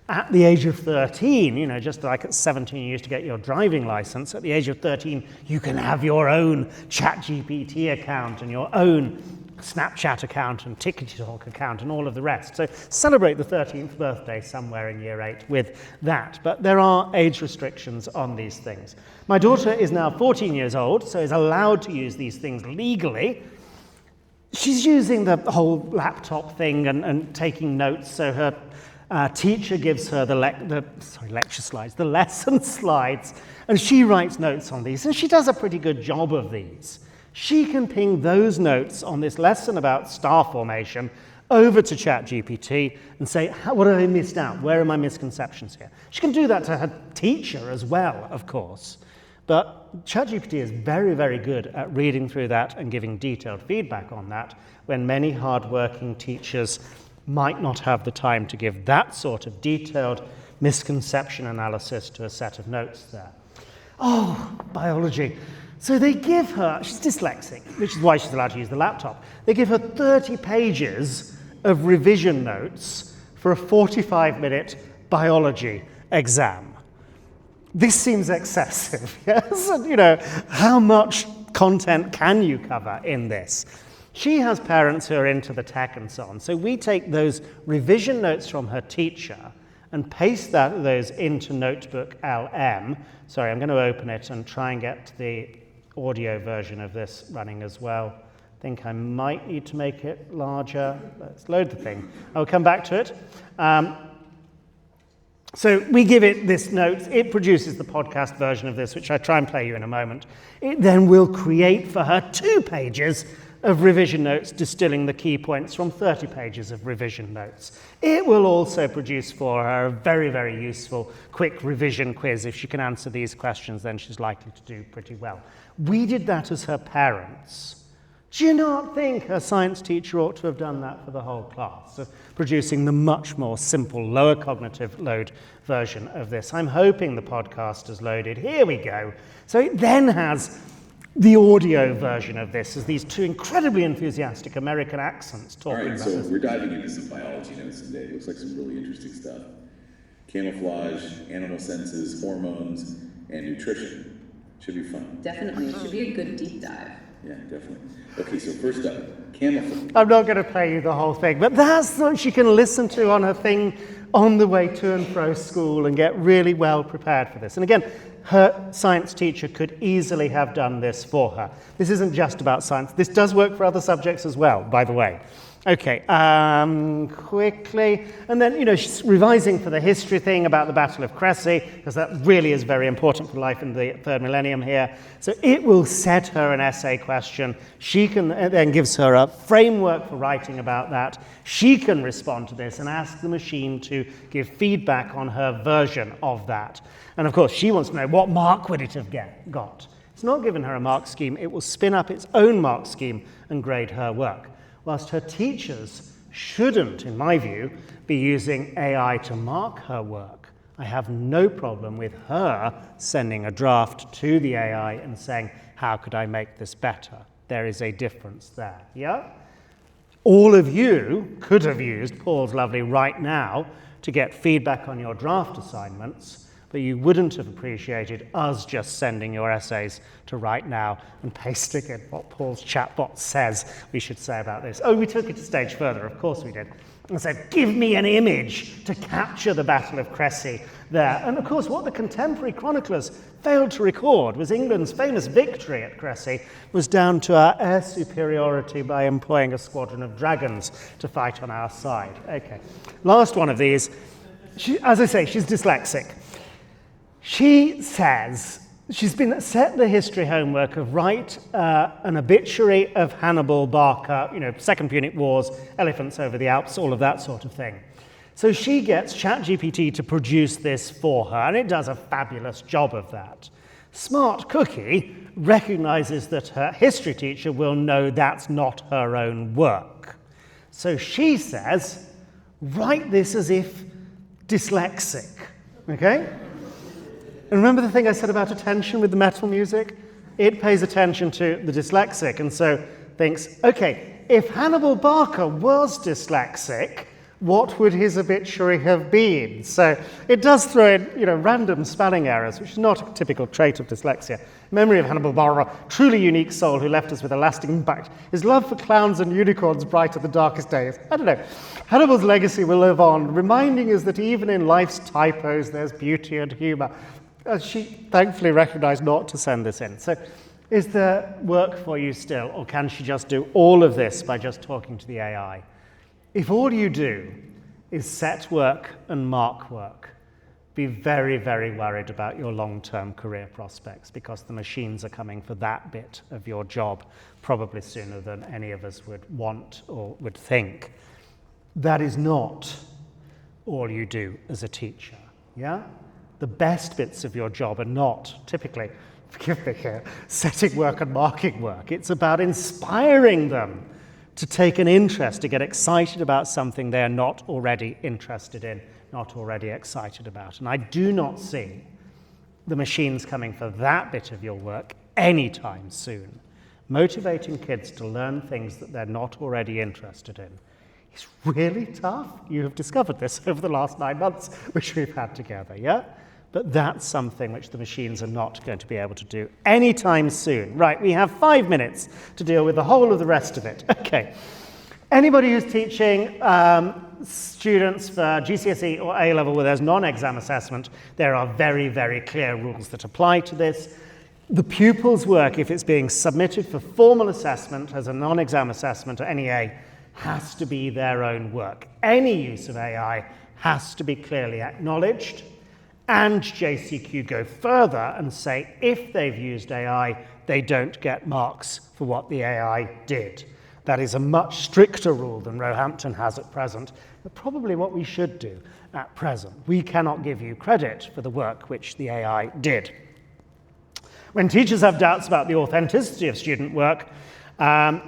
At the age of 13, just like at 17 you used to get your driving license, at the age of 13 you can have your own ChatGPT account and your own Snapchat account and TikTok account and all of the rest. So celebrate the 13th birthday somewhere in year 8 with that. But there are age restrictions on these things. My daughter is now 14 years old, so is allowed to use these things legally. She's using the whole laptop thing and taking notes, so her teacher gives her the lesson slides, and she writes notes on these, and she does a pretty good job of these. She can ping those notes on this lesson about star formation over to ChatGPT and say, what have I missed out? Where are my misconceptions here? She can do that to her teacher as well, of course. But ChatGPT is very, very good at reading through that and giving detailed feedback on that when many hard-working teachers might not have the time to give that sort of detailed misconception analysis to a set of notes there. Oh, biology. So they give her, she's dyslexic, which is why she's allowed to use the laptop. They give her 30 pages of revision notes for a 45-minute biology exam. This seems excessive, yes? And, how much content can you cover in this? She has parents who are into the tech and so on, so we take those revision notes from her teacher and paste those into Notebook LM. Sorry, I'm going to open it and try and get the audio version of this running as well. I think I might need to make it larger. Let's load the thing. I'll come back to it. So we give it this note. It produces the podcast version of this, which I try and play you in a moment. It then will create for her 2 pages of revision notes, distilling the key points from 30 pages of revision notes. It will also produce for her a very, very useful quick revision quiz. If she can answer these questions, then she's likely to do pretty well. We did that as her parents. Do you not think her science teacher ought to have done that for the whole class, of producing the much more simple, lower cognitive load version of this? I'm hoping the podcast is loaded. Here we go. So it then has the audio version of this as these 2 incredibly enthusiastic American accents talking about this. All right, so we're diving into some biology notes today. It looks like some really interesting stuff. Camouflage, animal senses, hormones, and nutrition. Should be fun. Definitely. It should be a good deep dive. Yeah, definitely. Okay, so first up, camouflage. I'm not going to play you the whole thing, but that's what she can listen to on her thing on the way to and fro school and get really well prepared for this. And again, her science teacher could easily have done this for her. This isn't just about science. This does work for other subjects as well, by the way. Okay, quickly. And then, she's revising for the history thing about the Battle of Crécy, because that really is very important for life in the third millennium here. So it will set her an essay question. She can then gives her a framework for writing about that. She can respond to this and ask the machine to give feedback on her version of that. And of course, she wants to know what mark would it have got. It's not given her a mark scheme. It will spin up its own mark scheme and grade her work. Whilst her teachers shouldn't, in my view, be using AI to mark her work. I have no problem with her sending a draft to the AI and saying, how could I make this better? There is a difference there, yeah? All of you could have used Paul's Lovely Right Now to get feedback on your draft assignments, but you wouldn't have appreciated us just sending your essays to Right Now and pasting in what Paul's chatbot says we should say about this. Oh, we took it a stage further, of course we did, and said, give me an image to capture the Battle of Crécy there. And of course, what the contemporary chroniclers failed to record was England's famous victory at Crécy was down to our air superiority by employing a squadron of dragons to fight on our side. Okay, last one of these. As I say, she's dyslexic. She says she's been set the history homework of write an obituary of Hannibal Barca, Second Punic Wars, elephants over the Alps, all of that sort of thing. So she gets ChatGPT to produce this for her, and it does a fabulous job of that. Smart Cookie recognizes that her history teacher will know that's not her own work. So she says, write this as if dyslexic, okay? And remember the thing I said about attention with the metal music? It pays attention to the dyslexic and so thinks, okay, if Hannibal Barca was dyslexic, what would his obituary have been? So it does throw in, random spelling errors, which is not a typical trait of dyslexia. Memory of Hannibal Barca, truly unique soul who left us with a lasting impact. His love for clowns and unicorns bright at the darkest days. I don't know. Hannibal's legacy will live on, reminding us that even in life's typos, there's beauty and humor. She thankfully recognized not to send this in. So is there work for you still, or can she just do all of this by just talking to the AI? If all you do is set work and mark work, be very, very worried about your long-term career prospects, because the machines are coming for that bit of your job probably sooner than any of us would want or would think. That is not all you do as a teacher, yeah? The best bits of your job are not typically, forgive me here, setting work and marking work. It's about inspiring them to take an interest, to get excited about something they are not already interested in, not already excited about. And I do not see the machines coming for that bit of your work anytime soon. Motivating kids to learn things that they're not already interested in is really tough. You have discovered this over the last 9 months, which we've had together, yeah? But that's something which the machines are not going to be able to do anytime soon. Right, we have 5 minutes to deal with the whole of the rest of it. Okay. Anybody who's teaching students for GCSE or A-level where there's non-exam assessment, there are very, very clear rules that apply to this. The pupils' work, if it's being submitted for formal assessment as a non-exam assessment or NEA, has to be their own work. Any use of AI has to be clearly acknowledged. And JCQ go further and say if they've used AI, they don't get marks for what the AI did. That is a much stricter rule than Roehampton has at present, but probably what we should do at present. We cannot give you credit for the work which the AI did. When teachers have doubts about the authenticity of student work,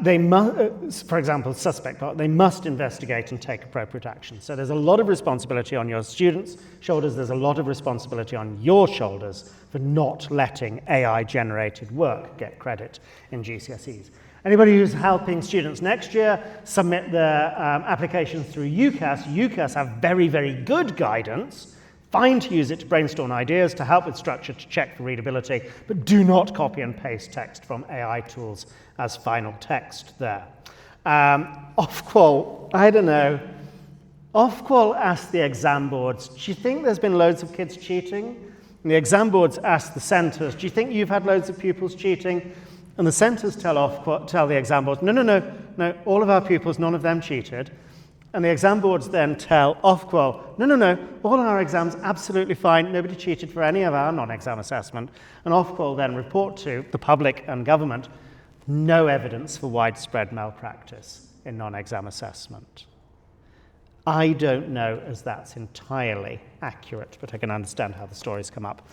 they must, for example, suspect part, they must investigate and take appropriate action. So there's a lot of responsibility on your students' shoulders, there's a lot of responsibility on your shoulders for not letting AI-generated work get credit in GCSEs. Anybody who's helping students next year submit their applications through UCAS, UCAS have very, very good guidance. Fine to use it to brainstorm ideas, to help with structure, to check for readability, but do not copy and paste text from AI tools as final text there. Ofqual, I don't know. Ofqual asked the exam boards, do you think there's been loads of kids cheating? And the exam boards ask the centres, do you think you've had loads of pupils cheating? And the centres tell the exam boards, no, all of our pupils, none of them cheated. And the exam boards then tell Ofqual, no, all our exams absolutely fine, nobody cheated for any of our non-exam assessment. And Ofqual then report to the public and government, no evidence for widespread malpractice in non-exam assessment. I don't know as that's entirely accurate, but I can understand how the stories come up.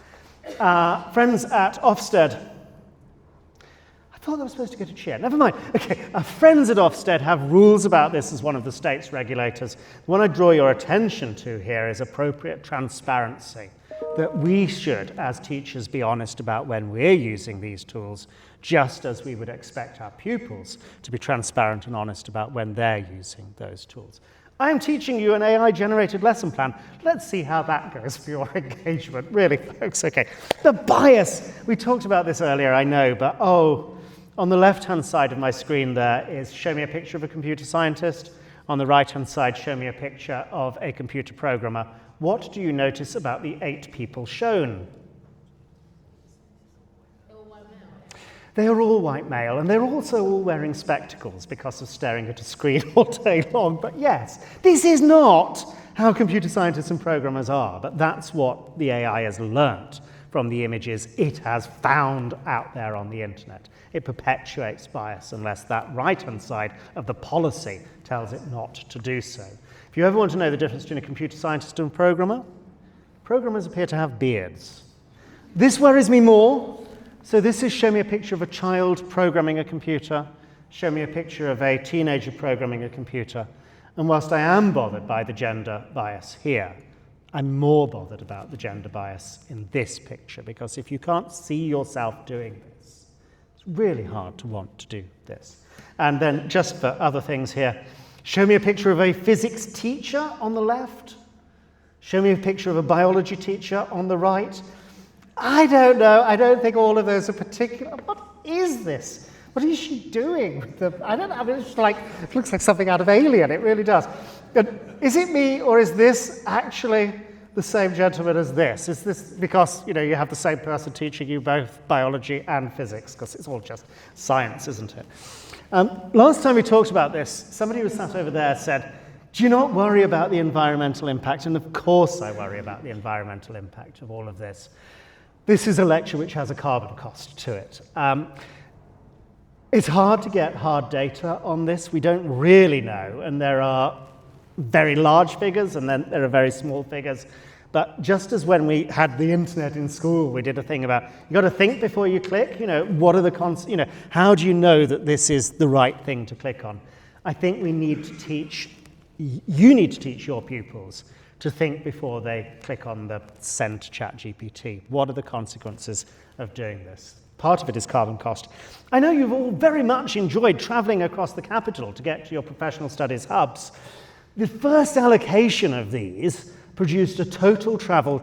Friends at Ofsted, I thought I was supposed to get a cheer. Never mind. Okay, friends at Ofsted have rules about this as one of the state's regulators. The one I draw your attention to here is appropriate transparency, that we should, as teachers, be honest about when we're using these tools, just as we would expect our pupils to be transparent and honest about when they're using those tools. I am teaching you an AI-generated lesson plan. Let's see how that goes for your engagement. Really, folks, okay. The bias. We talked about this earlier, I know, but on the left-hand side of my screen there is show me a picture of a computer scientist. On the right-hand side, show me a picture of a computer programmer. What do you notice about the 8 people shown? They are all white male, and they're also all wearing spectacles because of staring at a screen all day long. But yes, this is not how computer scientists and programmers are, but that's what the AI has learnt from the images it has found out there on the internet. It perpetuates bias unless that right-hand side of the policy tells it not to do so. If you ever want to know the difference between a computer scientist and a programmer, programmers appear to have beards. This worries me more. So this is show me a picture of a child programming a computer, show me a picture of a teenager programming a computer. And whilst I am bothered by the gender bias here, I'm more bothered about the gender bias in this picture, because if you can't see yourself doing this, it's really hard to want to do this. And then just for other things here, show me a picture of a physics teacher on the left, show me a picture of a biology teacher on the right. I don't know. I don't think all of those are particular. What is this? What is she doing with the? I don't know. I mean, it's like, it looks like something out of Alien. It really does. But is it me, or is this actually the same gentleman as this? Is this because you have the same person teaching you both biology and physics? Because it's all just science, isn't it? Last time we talked about this, somebody who was sat over there said, "Do you not worry about the environmental impact?" And of course, I worry about the environmental impact of all of this. This is a lecture which has a carbon cost to it. It's hard to get hard data on this. We don't really know, and there are very large figures and then there are very small figures. But just as when we had the internet in school, we did a thing about, you got to think before you click, what are the how do you know that this is the right thing to click on? I think we need to teach, you need to teach your pupils to think before they click on the send to ChatGPT. What are the consequences of doing this? Part of it is carbon cost. I know you've all very much enjoyed traveling across the capital to get to your professional studies hubs. The first allocation of these produced a total travel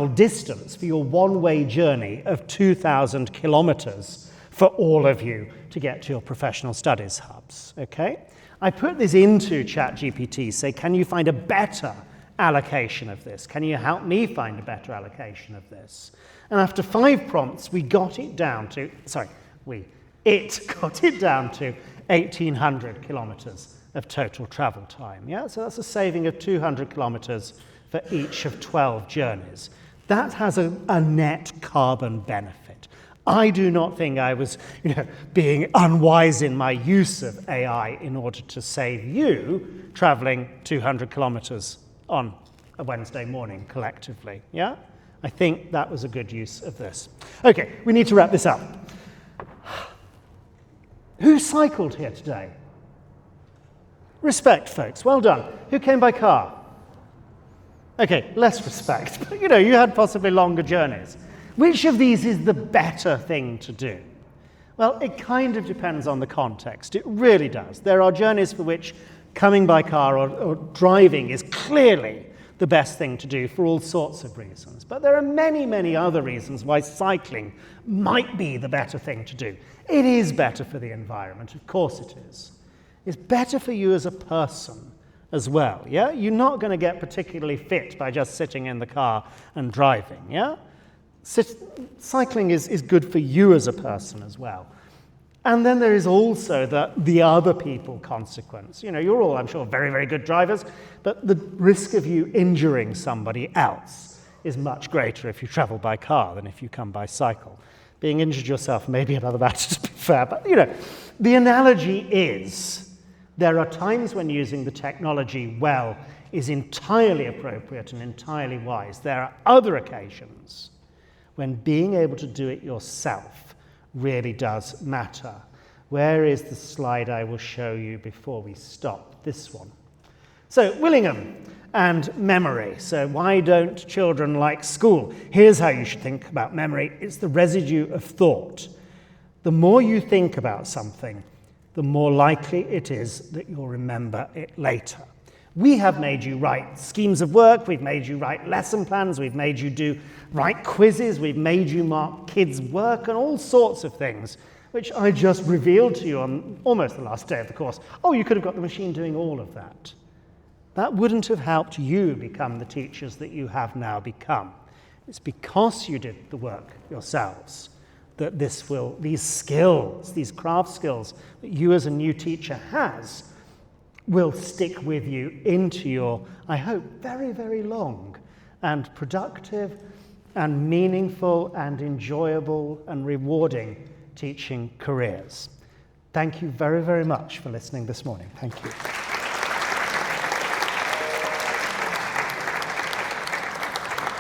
distance for your one-way journey of 2,000 kilometers for all of you to get to your professional studies hubs, okay? I put this into ChatGPT, say, can you find a better allocation of this? Can you help me find a better allocation of this? And after 5 prompts, it got it down to 1,800 kilometers of total travel time. Yeah, so that's a saving of 200 kilometers for each of 12 journeys. That has a net carbon benefit. I do not think I was, being unwise in my use of AI in order to save you traveling 200 kilometers on a Wednesday morning collectively, yeah? I think that was a good use of this. Okay, we need to wrap this up. Who cycled here today? Respect, folks, well done. Who came by car? Okay, less respect, but you had possibly longer journeys. Which of these is the better thing to do? Well, it kind of depends on the context. It really does. There are journeys for which coming by car or driving is clearly the best thing to do for all sorts of reasons. But there are many, many other reasons why cycling might be the better thing to do. It is better for the environment, of course it is. It's better for you as a person, as well, yeah? You're not going to get particularly fit by just sitting in the car and driving, yeah? Cycling is good for you as a person as well. And then there is also the other people consequence. You know, you're all, I'm sure, very, very good drivers, but the risk of you injuring somebody else is much greater if you travel by car than if you come by cycle. Being injured yourself may be another matter, to be fair, but, you know, the analogy is there are times when using the technology well is entirely appropriate and entirely wise. There are other occasions when being able to do it yourself really does matter. Where is the slide I will show you before we stop? This one. So, Willingham and memory. So why don't children like school? Here's how you should think about memory. It's the residue of thought. The more you think about something, the more likely it is that you'll remember it later. We have made you write schemes of work, we've made you write lesson plans, we've made you write quizzes, we've made you mark kids' work and all sorts of things, which I just revealed to you on almost the last day of the course. Oh, you could have got the machine doing all of that. That wouldn't have helped you become the teachers that you have now become. It's because you did the work yourselves that these skills, these craft skills that you as a new teacher has, will stick with you into your, I hope, very, very long and productive and meaningful and enjoyable and rewarding teaching careers. Thank you very, very much for listening this morning. Thank you.